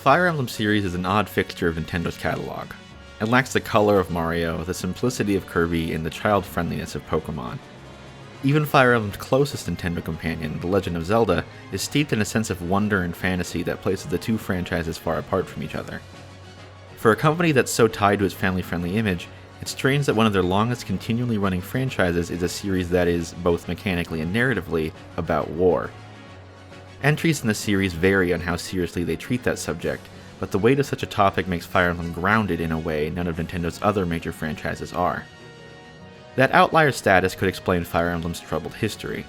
Fire Emblem series is an odd fixture of Nintendo's catalog. It lacks the color of Mario, the simplicity of Kirby, and the child-friendliness of Pokémon. Even Fire Emblem's closest Nintendo companion, The Legend of Zelda, is steeped in a sense of wonder and fantasy that places the two franchises far apart from each other. For a company that's so tied to its family-friendly image, it's strange that one of their longest continually running franchises is a series that is, both mechanically and narratively, about war. Entries in the series vary on how seriously they treat that subject, but the weight of such a topic makes Fire Emblem grounded in a way none of Nintendo's other major franchises are. That outlier status could explain Fire Emblem's troubled history.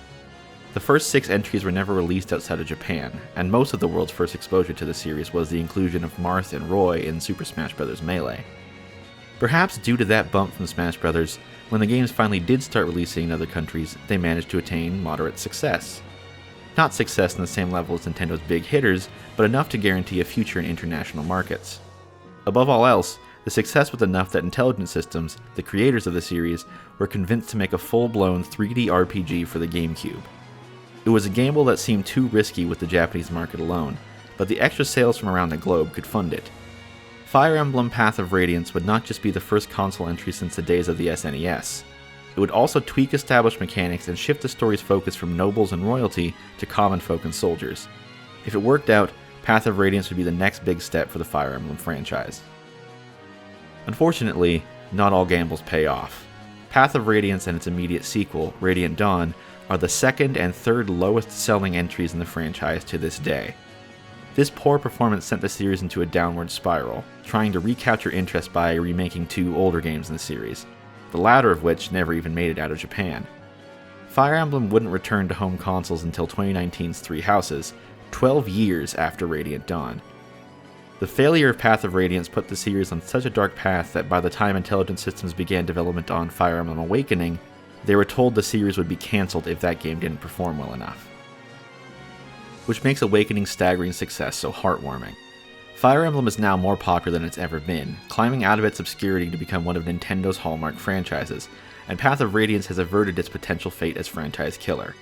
The first 6 entries were never released outside of Japan, and most of the world's first exposure to the series was the inclusion of Marth and Roy in Super Smash Bros. Melee. Perhaps due to that bump from Smash Bros., when the games finally did start releasing in other countries, they managed to attain moderate success. Not success on the same level as Nintendo's big hitters, but enough to guarantee a future in international markets. Above all else, the success was enough that Intelligent Systems, the creators of the series, were convinced to make a full-blown 3D RPG for the GameCube. It was a gamble that seemed too risky with the Japanese market alone, but the extra sales from around the globe could fund it. Fire Emblem Path of Radiance would not just be the first console entry since the days of the SNES. It would also tweak established mechanics and shift the story's focus from nobles and royalty to common folk and soldiers. If it worked out, Path of Radiance would be the next big step for the Fire Emblem franchise. Unfortunately, not all gambles pay off. Path of Radiance and its immediate sequel, Radiant Dawn, are the second and third lowest selling entries in the franchise to this day. This poor performance sent the series into a downward spiral, trying to recapture interest by remaking 2 older games in the series, the latter of which never even made it out of Japan. Fire Emblem wouldn't return to home consoles until 2019's Three Houses, 12 years after Radiant Dawn. The failure of Path of Radiance put the series on such a dark path that by the time Intelligent Systems began development on Fire Emblem Awakening, they were told the series would be cancelled if that game didn't perform well enough. Which makes Awakening's staggering success so heartwarming. Fire Emblem is now more popular than it's ever been, climbing out of its obscurity to become one of Nintendo's hallmark franchises, and Path of Radiance has averted its potential fate as franchise killer.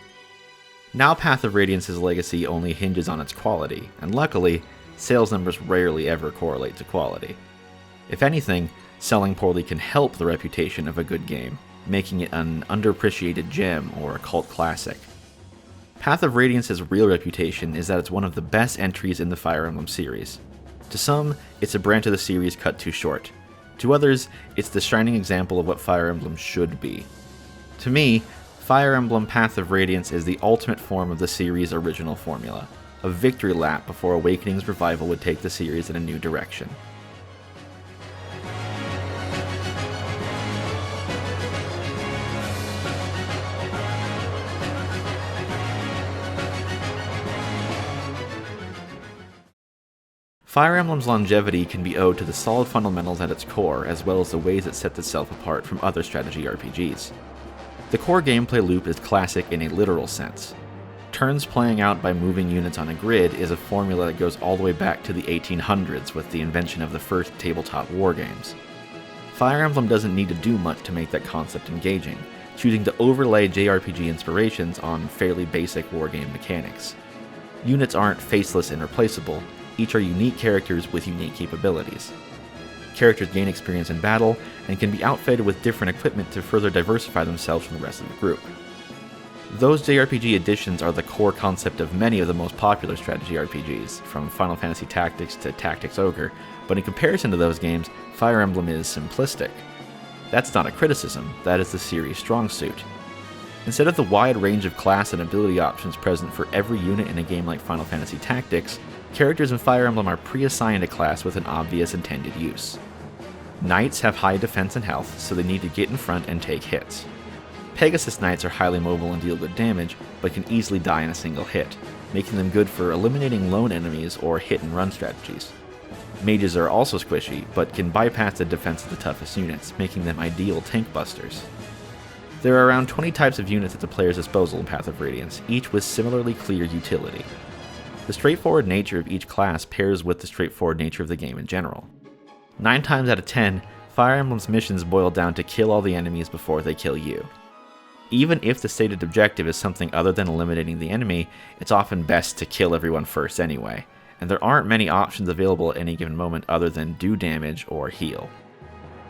Now Path of Radiance's legacy only hinges on its quality, and luckily, sales numbers rarely ever correlate to quality. If anything, selling poorly can help the reputation of a good game, making it an underappreciated gem or a cult classic. Path of Radiance's real reputation is that it's one of the best entries in the Fire Emblem series. To some, it's a branch of the series cut too short. To others, it's the shining example of what Fire Emblem should be. To me, Fire Emblem Path of Radiance is the ultimate form of the series' original formula, a victory lap before Awakening's revival would take the series in a new direction. Fire Emblem's longevity can be owed to the solid fundamentals at its core, as well as the ways it sets itself apart from other strategy RPGs. The core gameplay loop is classic in a literal sense. Turns playing out by moving units on a grid is a formula that goes all the way back to the 1800s with the invention of the first tabletop wargames. Fire Emblem doesn't need to do much to make that concept engaging, choosing to overlay JRPG inspirations on fairly basic wargame mechanics. Units aren't faceless and replaceable, each are unique characters with unique capabilities. Characters gain experience in battle and can be outfitted with different equipment to further diversify themselves from the rest of the group. Those JRPG additions are the core concept of many of the most popular strategy RPGs, from Final Fantasy Tactics to Tactics Ogre, but in comparison to those games, Fire Emblem is simplistic. That's not a criticism, that is the series' strong suit. Instead of the wide range of class and ability options present for every unit in a game like Final Fantasy Tactics, characters in Fire Emblem are pre-assigned a class with an obvious intended use. Knights have high defense and health, so they need to get in front and take hits. Pegasus Knights are highly mobile and deal good damage, but can easily die in a single hit, making them good for eliminating lone enemies or hit-and-run strategies. Mages are also squishy, but can bypass the defense of the toughest units, making them ideal tank busters. There are around 20 types of units at the player's disposal in Path of Radiance, each with similarly clear utility. The straightforward nature of each class pairs with the straightforward nature of the game in general. 9 times out of 10, Fire Emblem's missions boil down to kill all the enemies before they kill you. Even if the stated objective is something other than eliminating the enemy, it's often best to kill everyone first anyway, and there aren't many options available at any given moment other than do damage or heal.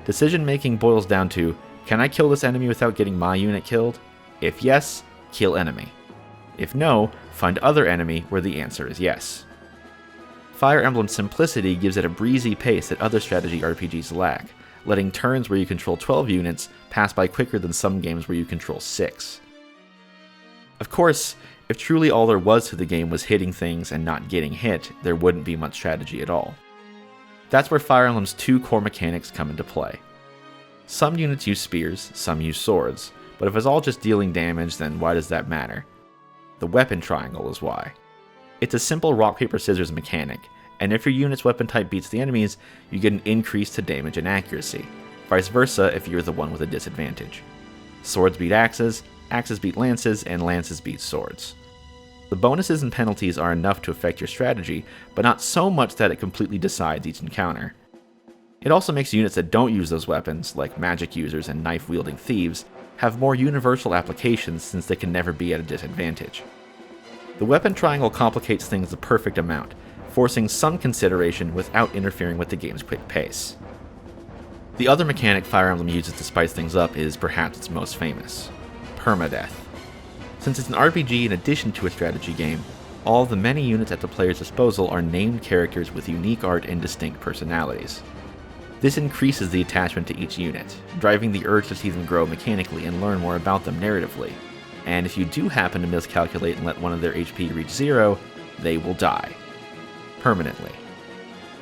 Decision making boils down to, can I kill this enemy without getting my unit killed? If yes, kill enemy. If no, find other enemy where the answer is yes. Fire Emblem's simplicity gives it a breezy pace that other strategy RPGs lack, letting turns where you control 12 units pass by quicker than some games where you control 6. Of course, if truly all there was to the game was hitting things and not getting hit, there wouldn't be much strategy at all. That's where Fire Emblem's two core mechanics come into play. Some units use spears, some use swords, but if it's all just dealing damage, then why does that matter? The weapon triangle is why. It's a simple rock, paper, scissors mechanic, and if your unit's weapon type beats the enemy's, you get an increase to damage and accuracy. Vice versa if you're the one with a disadvantage. Swords beat axes, axes beat lances, and lances beat swords. The bonuses and penalties are enough to affect your strategy, but not so much that it completely decides each encounter. It also makes units that don't use those weapons, like magic users and knife-wielding thieves, have more universal applications since they can never be at a disadvantage. The weapon triangle complicates things the perfect amount, forcing some consideration without interfering with the game's quick pace. The other mechanic Fire Emblem uses to spice things up is perhaps its most famous: permadeath. Since it's an RPG in addition to a strategy game, all of the many units at the player's disposal are named characters with unique art and distinct personalities. This increases the attachment to each unit, driving the urge to see them grow mechanically and learn more about them narratively. And if you do happen to miscalculate and let one of their HP reach 0, they will die. Permanently.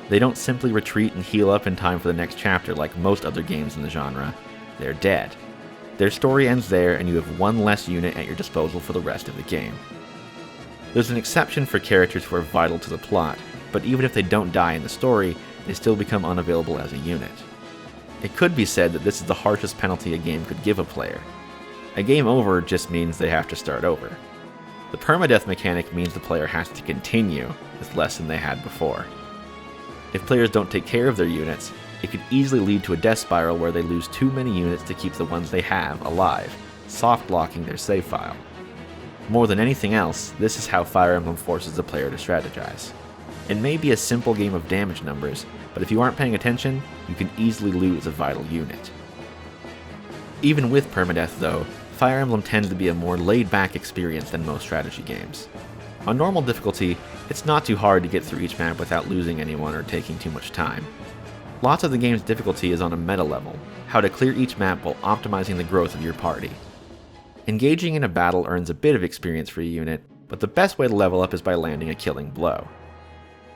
They don't simply retreat and heal up in time for the next chapter like most other games in the genre. They're dead. Their story ends there, and you have one less unit at your disposal for the rest of the game. There's an exception for characters who are vital to the plot, but even if they don't die in the story, they still become unavailable as a unit. It could be said that this is the harshest penalty a game could give a player. A game over just means they have to start over. The permadeath mechanic means the player has to continue with less than they had before. If players don't take care of their units, it could easily lead to a death spiral where they lose too many units to keep the ones they have alive, soft-locking their save file. More than anything else, this is how Fire Emblem forces the player to strategize. It may be a simple game of damage numbers, but if you aren't paying attention, you can easily lose a vital unit. Even with permadeath though, Fire Emblem tends to be a more laid-back experience than most strategy games. On normal difficulty, it's not too hard to get through each map without losing anyone or taking too much time. Lots of the game's difficulty is on a meta level, how to clear each map while optimizing the growth of your party. Engaging in a battle earns a bit of experience for a unit, but the best way to level up is by landing a killing blow.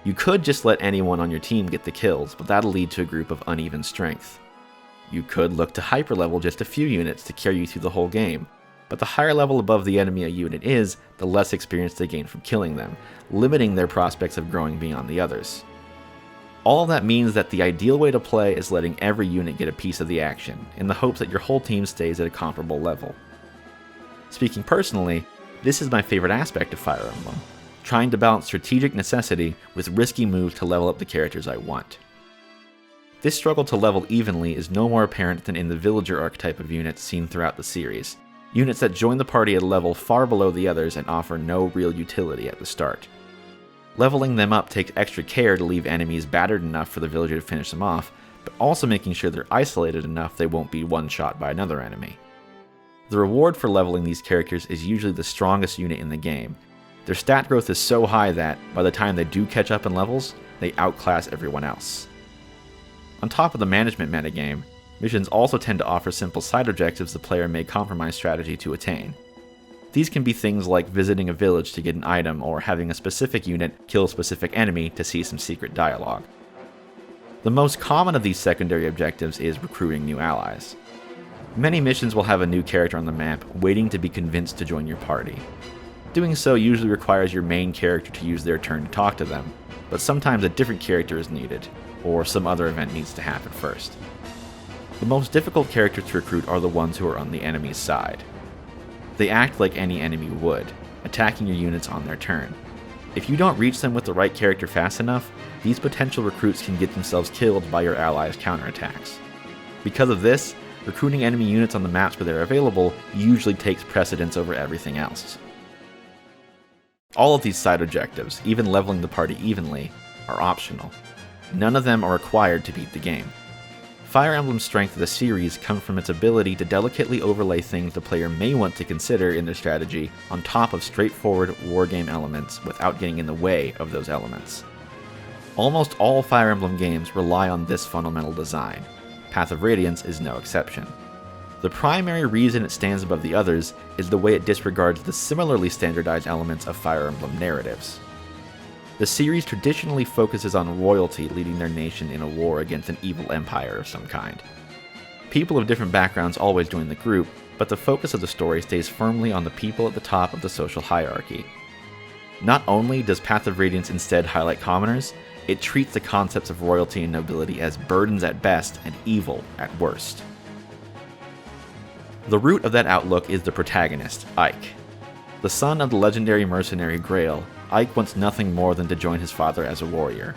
You could just let anyone on your team get the kills, but that'll lead to a group of uneven strength. You could look to hyperlevel just a few units to carry you through the whole game, but the higher level above the enemy a unit is, the less experience they gain from killing them, limiting their prospects of growing beyond the others. All that means that the ideal way to play is letting every unit get a piece of the action, in the hopes that your whole team stays at a comparable level. Speaking personally, this is my favorite aspect of Fire Emblem, trying to balance strategic necessity with risky moves to level up the characters I want. This struggle to level evenly is no more apparent than in the villager archetype of units seen throughout the series, units that join the party at a level far below the others and offer no real utility at the start. Leveling them up takes extra care to leave enemies battered enough for the villager to finish them off, but also making sure they're isolated enough they won't be one-shot by another enemy. The reward for leveling these characters is usually the strongest unit in the game. Their stat growth is so high that, by the time they do catch up in levels, they outclass everyone else. On top of the management metagame, missions also tend to offer simple side objectives the player may compromise strategy to attain. These can be things like visiting a village to get an item or having a specific unit kill a specific enemy to see some secret dialogue. The most common of these secondary objectives is recruiting new allies. Many missions will have a new character on the map waiting to be convinced to join your party. Doing so usually requires your main character to use their turn to talk to them, but sometimes a different character is needed, or some other event needs to happen first. The most difficult characters to recruit are the ones who are on the enemy's side. They act like any enemy would, attacking your units on their turn. If you don't reach them with the right character fast enough, these potential recruits can get themselves killed by your allies' counterattacks. Because of this, recruiting enemy units on the maps where they're available usually takes precedence over everything else. All of these side objectives, even leveling the party evenly, are optional. None of them are required to beat the game. Fire Emblem's strength of the series comes from its ability to delicately overlay things the player may want to consider in their strategy on top of straightforward wargame elements without getting in the way of those elements. Almost all Fire Emblem games rely on this fundamental design. Path of Radiance is no exception. The primary reason it stands above the others is the way it disregards the similarly standardized elements of Fire Emblem narratives. The series traditionally focuses on royalty leading their nation in a war against an evil empire of some kind. People of different backgrounds always join the group, but the focus of the story stays firmly on the people at the top of the social hierarchy. Not only does Path of Radiance instead highlight commoners, it treats the concepts of royalty and nobility as burdens at best and evil at worst. The root of that outlook is the protagonist, Ike. The son of the legendary mercenary Grail, Ike wants nothing more than to join his father as a warrior.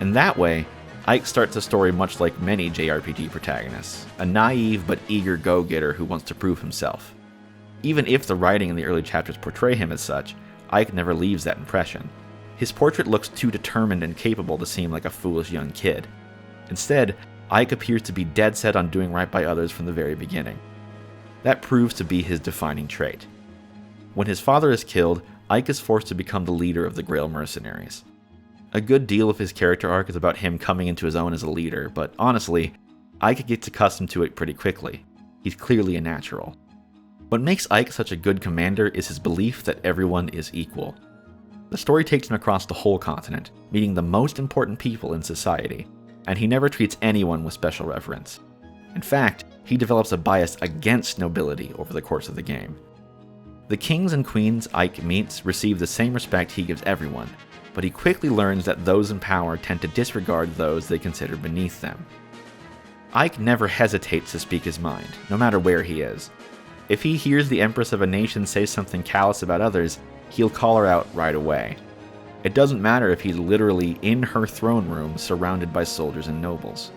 In that way, Ike starts the story much like many JRPG protagonists, a naive but eager go-getter who wants to prove himself. Even if the writing in the early chapters portray him as such, Ike never leaves that impression. His portrait looks too determined and capable to seem like a foolish young kid. Instead, Ike appears to be dead set on doing right by others from the very beginning. That proves to be his defining trait. When his father is killed, Ike is forced to become the leader of the Grail mercenaries. A good deal of his character arc is about him coming into his own as a leader, but honestly, Ike gets accustomed to it pretty quickly. He's clearly a natural. What makes Ike such a good commander is his belief that everyone is equal. The story takes him across the whole continent, meeting the most important people in society, and he never treats anyone with special reverence. In fact, he develops a bias against nobility over the course of the game. The kings and queens Ike meets receive the same respect he gives everyone, but he quickly learns that those in power tend to disregard those they consider beneath them. Ike never hesitates to speak his mind, no matter where he is. If he hears the Empress of a nation say something callous about others, he'll call her out right away. It doesn't matter if he's literally in her throne room surrounded by soldiers and nobles.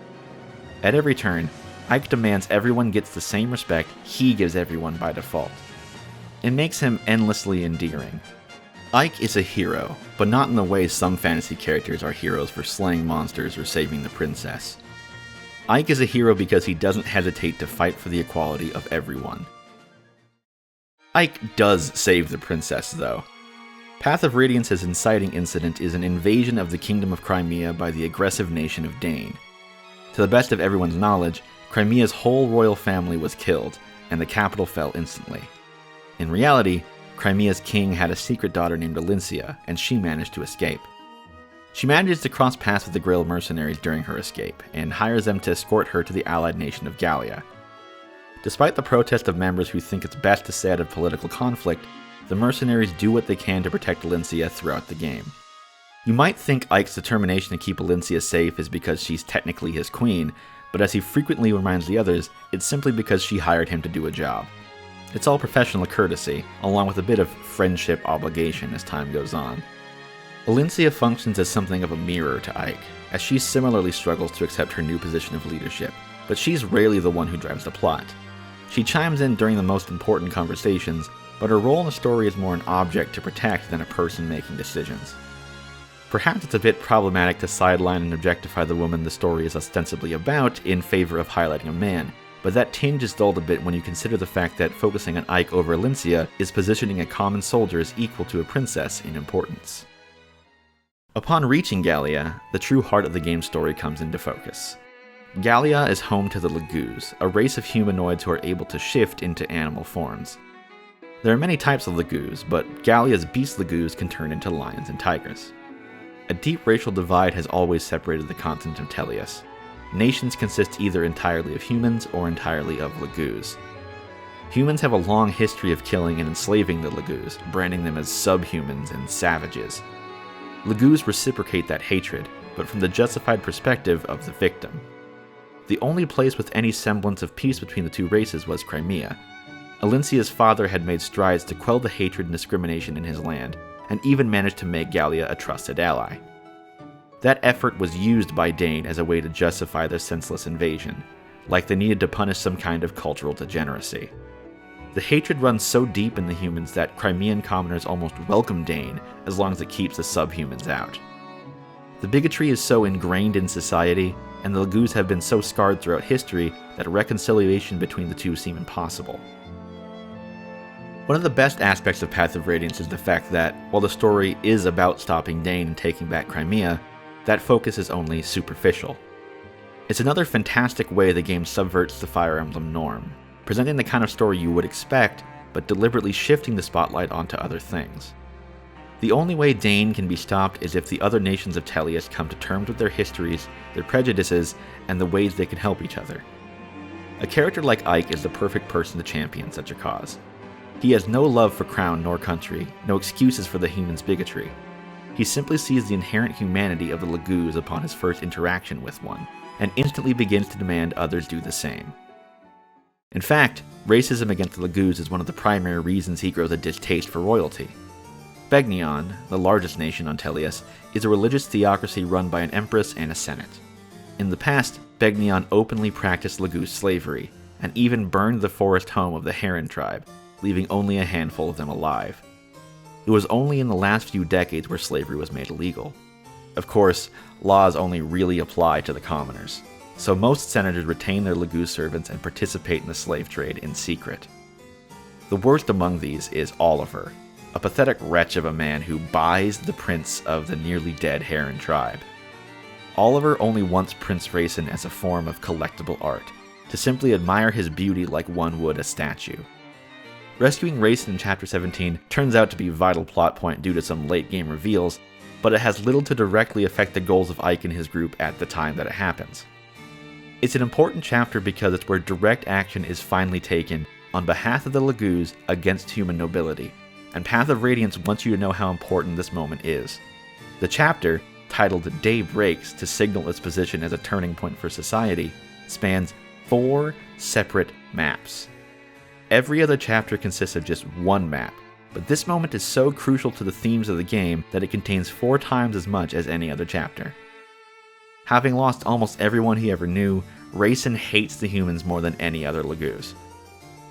At every turn, Ike demands everyone gets the same respect he gives everyone by default. It makes him endlessly endearing. Ike is a hero, but not in the way some fantasy characters are heroes for slaying monsters or saving the princess. Ike is a hero because he doesn't hesitate to fight for the equality of everyone. Ike does save the princess, though. Path of Radiance's inciting incident is an invasion of the Kingdom of Crimea by the aggressive nation of Dane. To the best of everyone's knowledge, Crimea's whole royal family was killed, and the capital fell instantly. In reality, Crimea's king had a secret daughter named Alincia, and she managed to escape. She manages to cross paths with the Grail mercenaries during her escape, and hires them to escort her to the allied nation of Gallia. Despite the protest of members who think it's best to stay out of political conflict, the mercenaries do what they can to protect Alincia throughout the game. You might think Ike's determination to keep Alincia safe is because she's technically his queen, but as he frequently reminds the others, it's simply because she hired him to do a job. It's all professional courtesy, along with a bit of friendship obligation as time goes on. Alincia functions as something of a mirror to Ike, as she similarly struggles to accept her new position of leadership, but she's rarely the one who drives the plot. She chimes in during the most important conversations, but her role in the story is more an object to protect than a person making decisions. Perhaps it's a bit problematic to sideline and objectify the woman the story is ostensibly about in favor of highlighting a man, but that tinge is dulled a bit when you consider the fact that focusing on Ike over Alincia is positioning a common soldier as equal to a princess in importance. Upon reaching Gallia, the true heart of the game's story comes into focus. Gallia is home to the Lagoos, a race of humanoids who are able to shift into animal forms. There are many types of Lagoos, but Gallia's beast Lagoos can turn into lions and tigers. A deep racial divide has always separated the continent of Tellius. Nations consist either entirely of humans or entirely of Lagoos. Humans have a long history of killing and enslaving the Lagoos, branding them as subhumans and savages. Lagoos reciprocate that hatred, but from the justified perspective of the victim. The only place with any semblance of peace between the two races was Crimea. Alincia's father had made strides to quell the hatred and discrimination in his land, and even managed to make Gallia a trusted ally. That effort was used by Dane as a way to justify their senseless invasion, like they needed to punish some kind of cultural degeneracy. The hatred runs so deep in the humans that Crimean commoners almost welcome Dane as long as it keeps the subhumans out. The bigotry is so ingrained in society, and the Laguz have been so scarred throughout history that reconciliation between the two seem impossible. One of the best aspects of Path of Radiance is the fact that, while the story is about stopping Dane and taking back Crimea, that focus is only superficial. It's another fantastic way the game subverts the Fire Emblem norm, presenting the kind of story you would expect, but deliberately shifting the spotlight onto other things. The only way Dane can be stopped is if the other nations of Tellius come to terms with their histories, their prejudices, and the ways they can help each other. A character like Ike is the perfect person to champion such a cause. He has no love for crown nor country, no excuses for the humans' bigotry. He simply sees the inherent humanity of the Laguz upon his first interaction with one, and instantly begins to demand others do the same. In fact, racism against the Laguz is one of the primary reasons he grows a distaste for royalty. Begnion, the largest nation on Tellius, is a religious theocracy run by an empress and a senate. In the past, Begnion openly practiced Laguz slavery, and even burned the forest home of the Heron tribe, leaving only a handful of them alive. It was only in the last few decades where slavery was made illegal. Of course, laws only really apply to the commoners, so most senators retain their Laguz servants and participate in the slave trade in secret. The worst among these is Oliver, a pathetic wretch of a man who buys the prince of the nearly dead Heron tribe. Oliver only wants Prince Rayson as a form of collectible art, to simply admire his beauty like one would a statue. Rescuing Rayson in Chapter 17 turns out to be a vital plot point due to some late-game reveals, but it has little to directly affect the goals of Ike and his group at the time that it happens. It's an important chapter because it's where direct action is finally taken on behalf of the Laguz against human nobility, and Path of Radiance wants you to know how important this moment is. The chapter, titled Day Breaks to signal its position as a turning point for society, spans 4 separate maps. Every other chapter consists of just one map, but this moment is so crucial to the themes of the game that it contains 4 times as much as any other chapter. Having lost almost everyone he ever knew, Rayson hates the humans more than any other Laguz.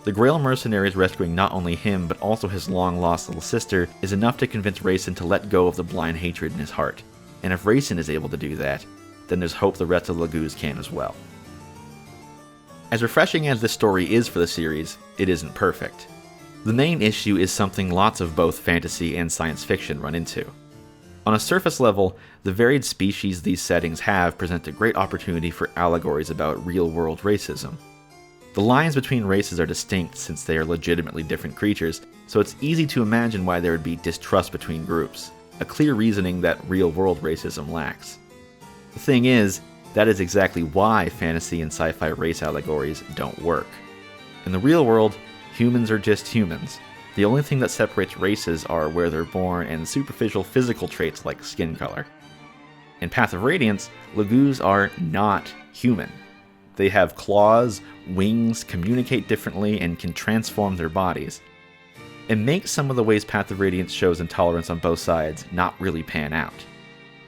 The Grail mercenaries rescuing not only him but also his long-lost little sister is enough to convince Rayson to let go of the blind hatred in his heart, and if Rayson is able to do that, then there's hope the rest of the Laguz can as well. As refreshing as this story is for the series, it isn't perfect. The main issue is something lots of both fantasy and science fiction run into. On a surface level, the varied species these settings have present a great opportunity for allegories about real-world racism. The lines between races are distinct since they are legitimately different creatures, so it's easy to imagine why there would be distrust between groups, a clear reasoning that real-world racism lacks. The thing is, that is exactly why fantasy and sci-fi race allegories don't work. In the real world, humans are just humans. The only thing that separates races are where they're born and superficial physical traits like skin color. In Path of Radiance, Laguz are not human. They have claws, wings, communicate differently, and can transform their bodies. It makes some of the ways Path of Radiance shows intolerance on both sides not really pan out.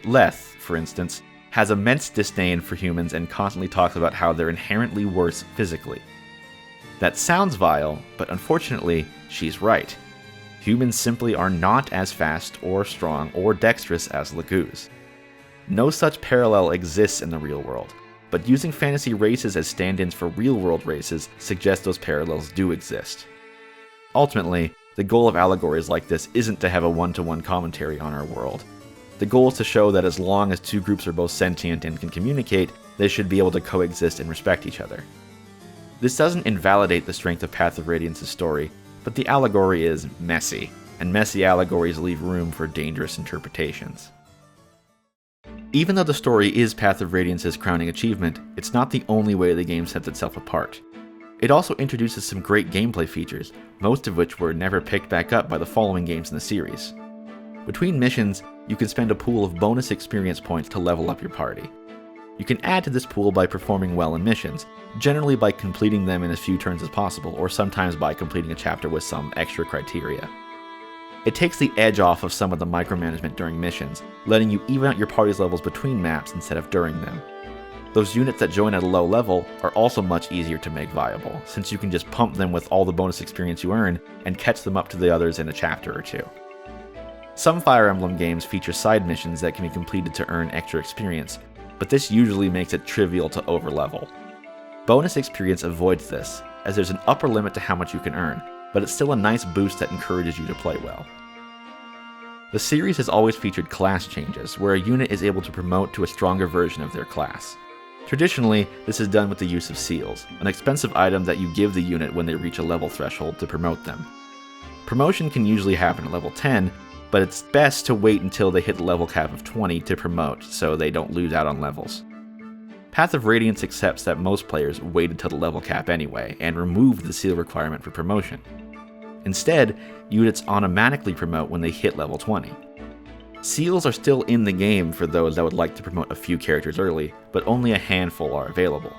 Leth, for instance, has immense disdain for humans and constantly talks about how they're inherently worse physically. That sounds vile, but unfortunately, she's right. Humans simply are not as fast or strong or dexterous as Laguz. No such parallel exists in the real world, but using fantasy races as stand-ins for real-world races suggests those parallels do exist. Ultimately, the goal of allegories like this isn't to have a one-to-one commentary on our world. The goal is to show that as long as two groups are both sentient and can communicate, they should be able to coexist and respect each other. This doesn't invalidate the strength of Path of Radiance's story, but the allegory is messy, and messy allegories leave room for dangerous interpretations. Even though the story is Path of Radiance's crowning achievement, it's not the only way the game sets itself apart. It also introduces some great gameplay features, most of which were never picked back up by the following games in the series. Between missions, you can spend a pool of bonus experience points to level up your party. You can add to this pool by performing well in missions, generally by completing them in as few turns as possible, or sometimes by completing a chapter with some extra criteria. It takes the edge off of some of the micromanagement during missions, letting you even out your party's levels between maps instead of during them. Those units that join at a low level are also much easier to make viable, since you can just pump them with all the bonus experience you earn and catch them up to the others in a chapter or two. Some Fire Emblem games feature side missions that can be completed to earn extra experience, but this usually makes it trivial to overlevel. Bonus experience avoids this, as there's an upper limit to how much you can earn, but it's still a nice boost that encourages you to play well. The series has always featured class changes, where a unit is able to promote to a stronger version of their class. Traditionally, this is done with the use of seals, an expensive item that you give the unit when they reach a level threshold to promote them. Promotion can usually happen at level 10, but it's best to wait until they hit the level cap of 20 to promote so they don't lose out on levels. Path of Radiance accepts that most players wait until the level cap anyway, and removed the seal requirement for promotion. Instead, units automatically promote when they hit level 20. Seals are still in the game for those that would like to promote a few characters early, but only a handful are available.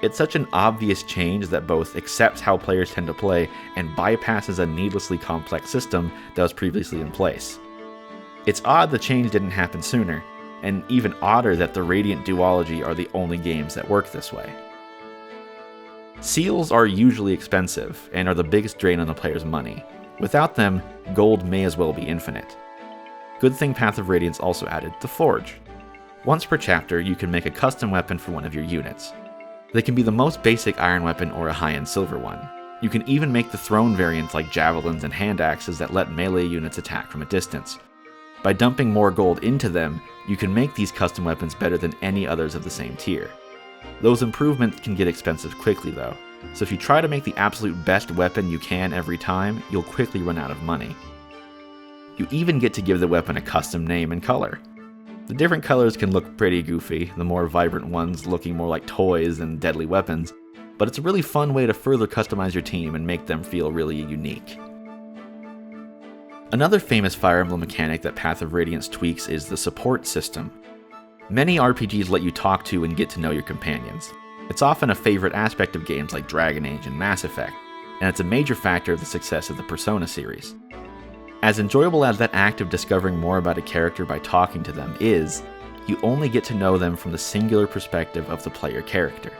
It's such an obvious change that both accepts how players tend to play and bypasses a needlessly complex system that was previously in place. It's odd the change didn't happen sooner, and even odder that the Radiant duology are the only games that work this way. Seals are usually expensive, and are the biggest drain on the player's money. Without them, gold may as well be infinite. Good thing Path of Radiance also added the Forge. Once per chapter, you can make a custom weapon for one of your units. They can be the most basic iron weapon or a high-end silver one. You can even make the thrown variants like javelins and hand axes that let melee units attack from a distance. By dumping more gold into them, you can make these custom weapons better than any others of the same tier. Those improvements can get expensive quickly though, so if you try to make the absolute best weapon you can every time, you'll quickly run out of money. You even get to give the weapon a custom name and color. The different colors can look pretty goofy, the more vibrant ones looking more like toys than deadly weapons, but it's a really fun way to further customize your team and make them feel really unique. Another famous Fire Emblem mechanic that Path of Radiance tweaks is the support system. Many RPGs let you talk to and get to know your companions. It's often a favorite aspect of games like Dragon Age and Mass Effect, and it's a major factor of the success of the Persona series. As enjoyable as that act of discovering more about a character by talking to them is, you only get to know them from the singular perspective of the player character.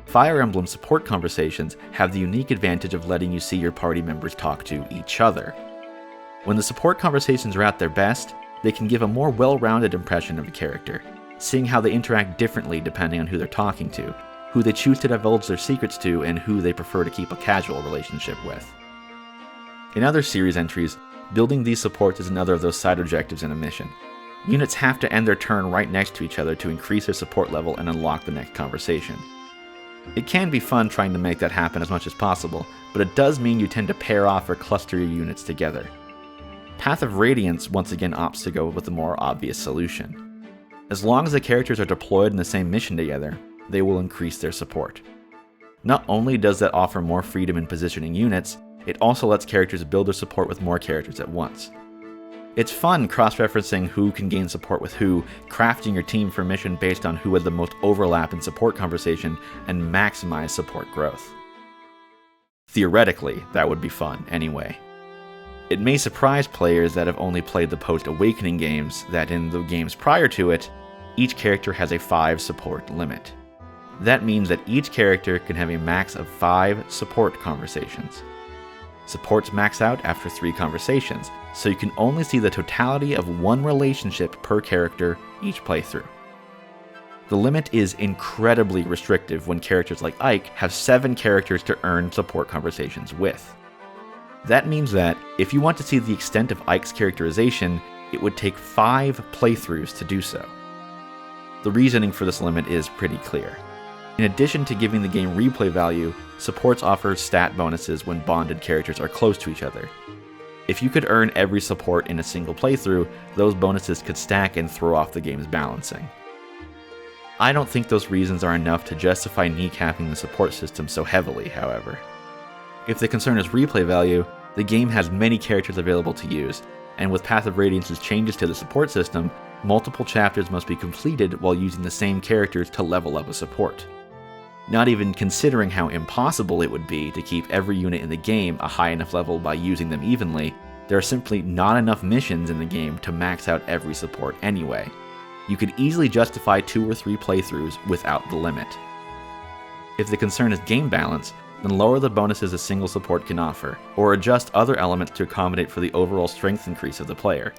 Fire Emblem support conversations have the unique advantage of letting you see your party members talk to each other. When the support conversations are at their best, they can give a more well-rounded impression of a character, seeing how they interact differently depending on who they're talking to, who they choose to divulge their secrets to, and who they prefer to keep a casual relationship with. In other series entries, building these supports is another of those side objectives in a mission. Units have to end their turn right next to each other to increase their support level and unlock the next conversation. It can be fun trying to make that happen as much as possible, but it does mean you tend to pair off or cluster your units together. Path of Radiance once again opts to go with the more obvious solution. As long as the characters are deployed in the same mission together, they will increase their support. Not only does that offer more freedom in positioning units, it also lets characters build their support with more characters at once. It's fun cross-referencing who can gain support with who, crafting your team for a mission based on who had the most overlap in support conversation, and maximize support growth. Theoretically, that would be fun anyway. It may surprise players that have only played the post-Awakening games that in the games prior to it, each character has a 5 support limit. That means that each character can have a max of 5 support conversations. Supports max out after 3 conversations, so you can only see the totality of one relationship per character each playthrough. The limit is incredibly restrictive when characters like Ike have 7 characters to earn support conversations with. That means that, if you want to see the extent of Ike's characterization, it would take 5 playthroughs to do so. The reasoning for this limit is pretty clear. In addition to giving the game replay value, supports offer stat bonuses when bonded characters are close to each other. If you could earn every support in a single playthrough, those bonuses could stack and throw off the game's balancing. I don't think those reasons are enough to justify kneecapping the support system so heavily, however. If the concern is replay value, the game has many characters available to use, and with Path of Radiance's changes to the support system, multiple chapters must be completed while using the same characters to level up a support. Not even considering how impossible it would be to keep every unit in the game a high enough level by using them evenly, there are simply not enough missions in the game to max out every support anyway. You could easily justify 2 or 3 playthroughs without the limit. If the concern is game balance, then lower the bonuses a single support can offer, or adjust other elements to accommodate for the overall strength increase of the player.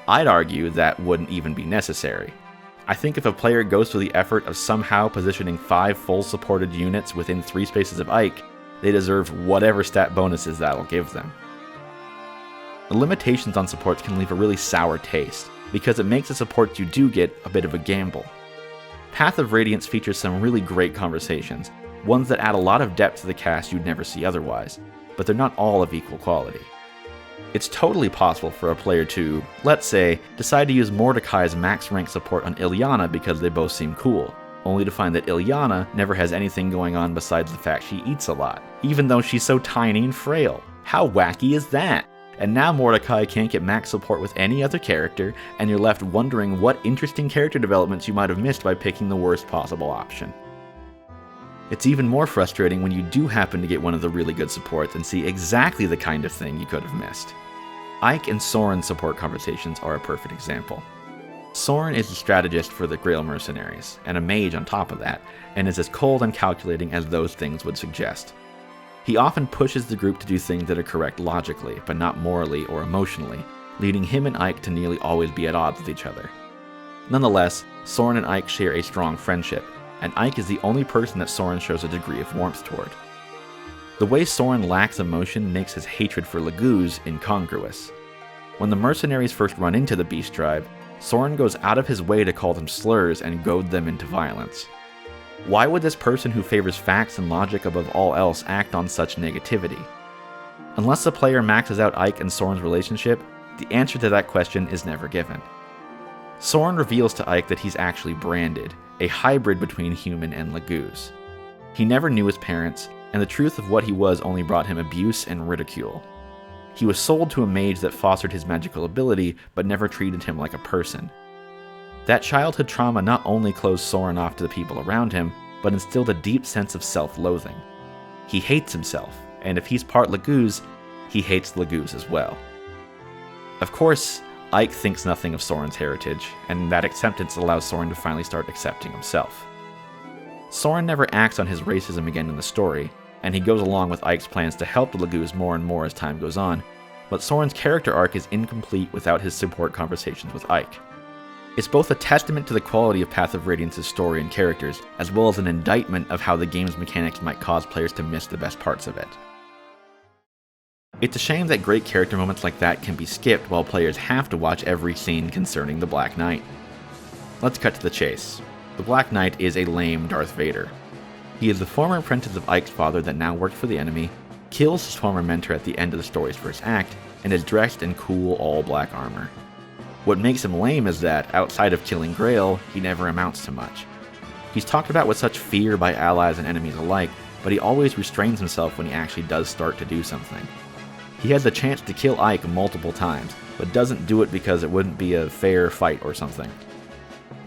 I'd argue that wouldn't even be necessary. I think if a player goes through the effort of somehow positioning 5 full supported units within 3 spaces of Ike, they deserve whatever stat bonuses that'll give them. The limitations on supports can leave a really sour taste, because it makes the supports you do get a bit of a gamble. Path of Radiance features some really great conversations, ones that add a lot of depth to the cast you'd never see otherwise, but they're not all of equal quality. It's totally possible for a player to, let's say, decide to use Mordecai's max rank support on Ilyana because they both seem cool, only to find that Ilyana never has anything going on besides the fact she eats a lot, even though she's so tiny and frail. How wacky is that? And now Mordecai can't get max support with any other character, and you're left wondering what interesting character developments you might have missed by picking the worst possible option. It's even more frustrating when you do happen to get one of the really good supports and see exactly the kind of thing you could have missed. Ike and Soren's support conversations are a perfect example. Soren is a strategist for the Grail mercenaries, and a mage on top of that, and is as cold and calculating as those things would suggest. He often pushes the group to do things that are correct logically, but not morally or emotionally, leading him and Ike to nearly always be at odds with each other. Nonetheless, Soren and Ike share a strong friendship, and Ike is the only person that Soren shows a degree of warmth toward. The way Soren lacks emotion makes his hatred for Laguz incongruous. When the mercenaries first run into the Beast Tribe, Soren goes out of his way to call them slurs and goad them into violence. Why would this person who favors facts and logic above all else act on such negativity? Unless the player maxes out Ike and Soren's relationship, the answer to that question is never given. Soren reveals to Ike that he's actually branded, a hybrid between human and Laguz. He never knew his parents, and the truth of what he was only brought him abuse and ridicule. He was sold to a mage that fostered his magical ability, but never treated him like a person. That childhood trauma not only closed Soren off to the people around him, but instilled a deep sense of self-loathing. He hates himself, and if he's part Laguz, he hates Laguz as well. Of course, Ike thinks nothing of Soren's heritage, and that acceptance allows Soren to finally start accepting himself. Soren never acts on his racism again in the story, and he goes along with Ike's plans to help the Laguz more and more as time goes on, but Soren's character arc is incomplete without his support conversations with Ike. It's both a testament to the quality of Path of Radiance's story and characters, as well as an indictment of how the game's mechanics might cause players to miss the best parts of it. It's a shame that great character moments like that can be skipped while players have to watch every scene concerning the Black Knight. Let's cut to the chase. The Black Knight is a lame Darth Vader. He is the former apprentice of Ike's father that now works for the enemy, kills his former mentor at the end of the story's first act, and is dressed in cool all-black armor. What makes him lame is that, outside of killing Grail, he never amounts to much. He's talked about with such fear by allies and enemies alike, but he always restrains himself when he actually does start to do something. He has the chance to kill Ike multiple times, but doesn't do it because it wouldn't be a fair fight or something.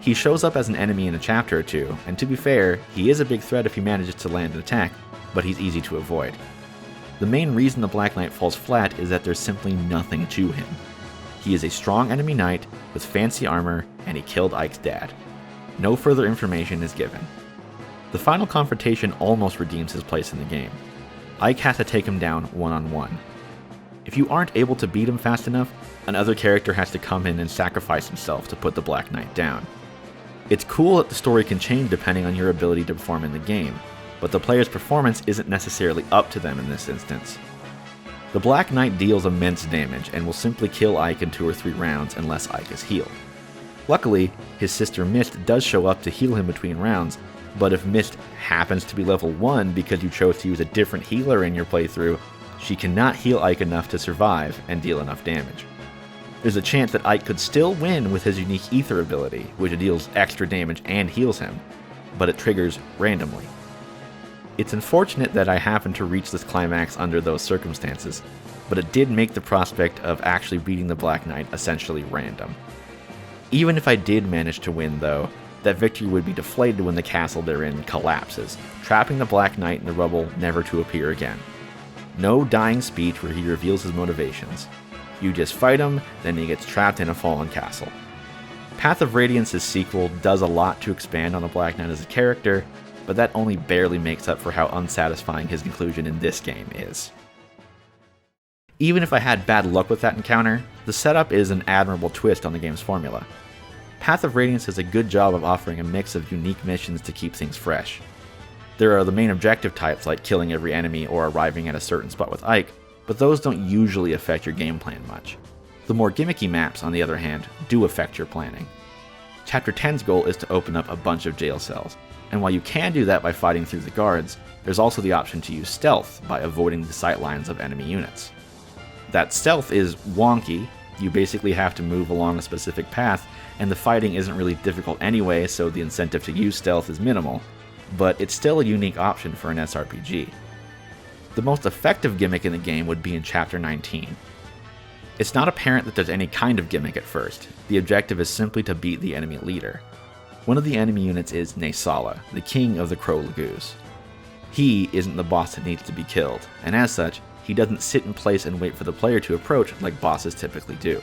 He shows up as an enemy in a chapter or two, and to be fair, he is a big threat if he manages to land an attack, but he's easy to avoid. The main reason the Black Knight falls flat is that there's simply nothing to him. He is a strong enemy knight with fancy armor, and he killed Ike's dad. No further information is given. The final confrontation almost redeems his place in the game. Ike has to take him down one-on-one. If you aren't able to beat him fast enough, another character has to come in and sacrifice himself to put the Black Knight down. It's cool that the story can change depending on your ability to perform in the game, but the player's performance isn't necessarily up to them in this instance. The Black Knight deals immense damage and will simply kill Ike in 2 or 3 rounds unless Ike is healed. Luckily, his sister Mist does show up to heal him between rounds, but if Mist happens to be level 1 because you chose to use a different healer in your playthrough, she cannot heal Ike enough to survive and deal enough damage. There's a chance that Ike could still win with his unique Ether ability, which deals extra damage and heals him, but it triggers randomly. It's unfortunate that I happened to reach this climax under those circumstances, but it did make the prospect of actually beating the Black Knight essentially random. Even if I did manage to win though, that victory would be deflated when the castle they're in collapses, trapping the Black Knight in the rubble never to appear again. No dying speech where he reveals his motivations. You just fight him, then he gets trapped in a fallen castle. Path of Radiance's sequel does a lot to expand on the Black Knight as a character, but that only barely makes up for how unsatisfying his inclusion in this game is. Even if I had bad luck with that encounter, the setup is an admirable twist on the game's formula. Path of Radiance does a good job of offering a mix of unique missions to keep things fresh. There are the main objective types like killing every enemy or arriving at a certain spot with Ike, but those don't usually affect your game plan much. The more gimmicky maps, on the other hand, do affect your planning. Chapter 10's goal is to open up a bunch of jail cells, and while you can do that by fighting through the guards, there's also the option to use stealth by avoiding the sight lines of enemy units. That stealth is wonky. You basically have to move along a specific path, and the fighting isn't really difficult anyway, so the incentive to use stealth is minimal, but it's still a unique option for an SRPG. The most effective gimmick in the game would be in Chapter 19. It's not apparent that there's any kind of gimmick at first. The objective is simply to beat the enemy leader. One of the enemy units is Naysala, the king of the Crow Lagoos. He isn't the boss that needs to be killed, and as such, he doesn't sit in place and wait for the player to approach like bosses typically do.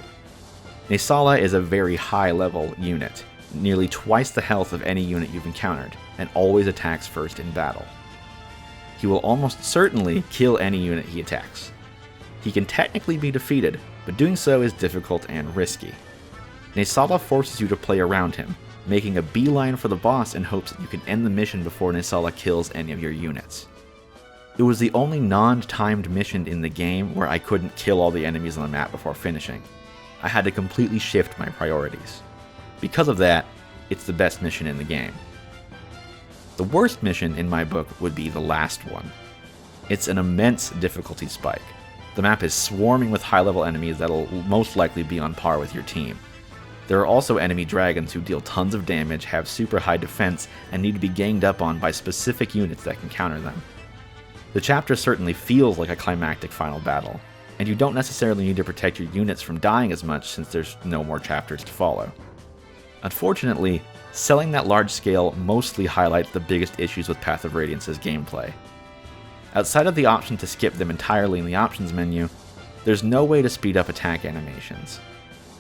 Naysala is a very high-level unit, nearly twice the health of any unit you've encountered, and always attacks first in battle. He will almost certainly kill any unit he attacks. He can technically be defeated, but doing so is difficult and risky. Naysala forces you to play around him, making a beeline for the boss in hopes that you can end the mission before Naysala kills any of your units. It was the only non-timed mission in the game where I couldn't kill all the enemies on the map before finishing. I had to completely shift my priorities. Because of that, it's the best mission in the game. The worst mission in my book would be the last one. It's an immense difficulty spike. The map is swarming with high-level enemies that'll most likely be on par with your team. There are also enemy dragons who deal tons of damage, have super high defense, and need to be ganged up on by specific units that can counter them. The chapter certainly feels like a climactic final battle, and you don't necessarily need to protect your units from dying as much since there's no more chapters to follow. Unfortunately, selling that large scale mostly highlights the biggest issues with Path of Radiance's gameplay. Outside of the option to skip them entirely in the options menu, there's no way to speed up attack animations.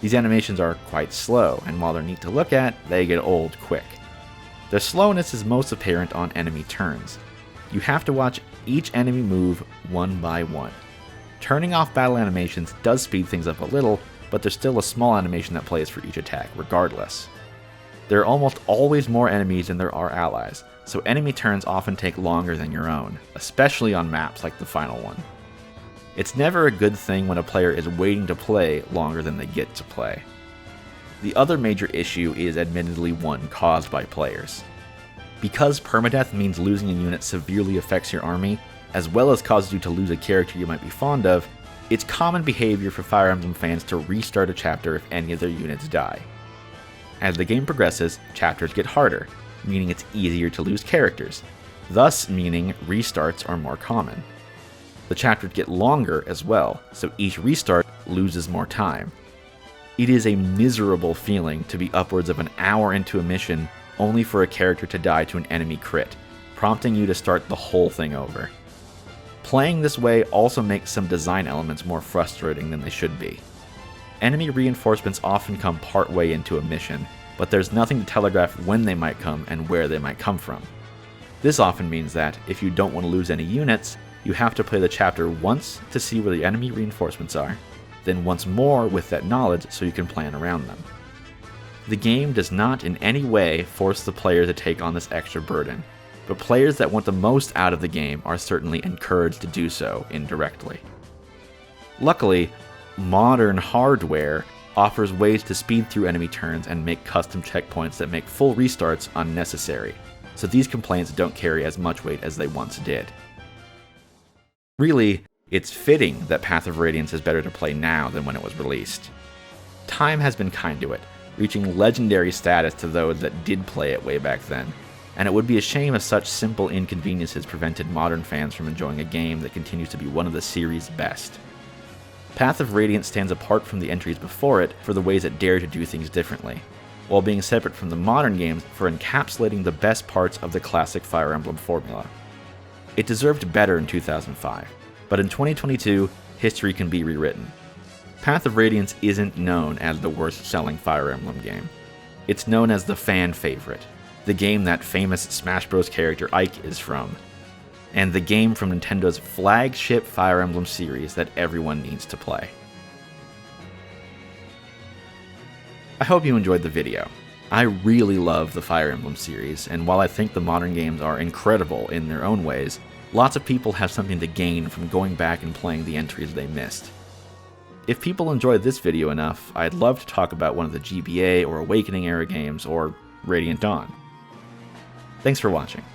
These animations are quite slow, and while they're neat to look at, they get old quick. Their slowness is most apparent on enemy turns. You have to watch each enemy move one by one. Turning off battle animations does speed things up a little, but there's still a small animation that plays for each attack regardless. There are almost always more enemies than there are allies, so enemy turns often take longer than your own, especially on maps like the final one. It's never a good thing when a player is waiting to play longer than they get to play. The other major issue is admittedly one caused by players. Because permadeath means losing a unit severely affects your army, as well as causes you to lose a character you might be fond of, it's common behavior for Fire Emblem fans to restart a chapter if any of their units die. As the game progresses, chapters get harder, meaning it's easier to lose characters, thus meaning restarts are more common. The chapters get longer as well, so each restart loses more time. It is a miserable feeling to be upwards of an hour into a mission only for a character to die to an enemy crit, prompting you to start the whole thing over. Playing this way also makes some design elements more frustrating than they should be. Enemy reinforcements often come partway into a mission, but there's nothing to telegraph when they might come and where they might come from. This often means that, if you don't want to lose any units, you have to play the chapter once to see where the enemy reinforcements are, then once more with that knowledge so you can plan around them. The game does not in any way force the player to take on this extra burden, but players that want the most out of the game are certainly encouraged to do so indirectly. Luckily, modern hardware offers ways to speed through enemy turns and make custom checkpoints that make full restarts unnecessary, so these complaints don't carry as much weight as they once did. Really, it's fitting that Path of Radiance is better to play now than when it was released. Time has been kind to it, reaching legendary status to those that did play it way back then, and it would be a shame if such simple inconveniences prevented modern fans from enjoying a game that continues to be one of the series' best. Path of Radiance stands apart from the entries before it for the ways it dare to do things differently, while being separate from the modern games for encapsulating the best parts of the classic Fire Emblem formula. It deserved better in 2005, but in 2022, history can be rewritten. Path of Radiance isn't known as the worst-selling Fire Emblem game. It's known as the fan favorite, the game that famous Smash Bros. Character Ike is from, and the game from Nintendo's flagship Fire Emblem series that everyone needs to play. I hope you enjoyed the video. I really love the Fire Emblem series, and while I think the modern games are incredible in their own ways, lots of people have something to gain from going back and playing the entries they missed. If people enjoyed this video enough, I'd love to talk about one of the GBA or Awakening era games, or Radiant Dawn. Thanks for watching.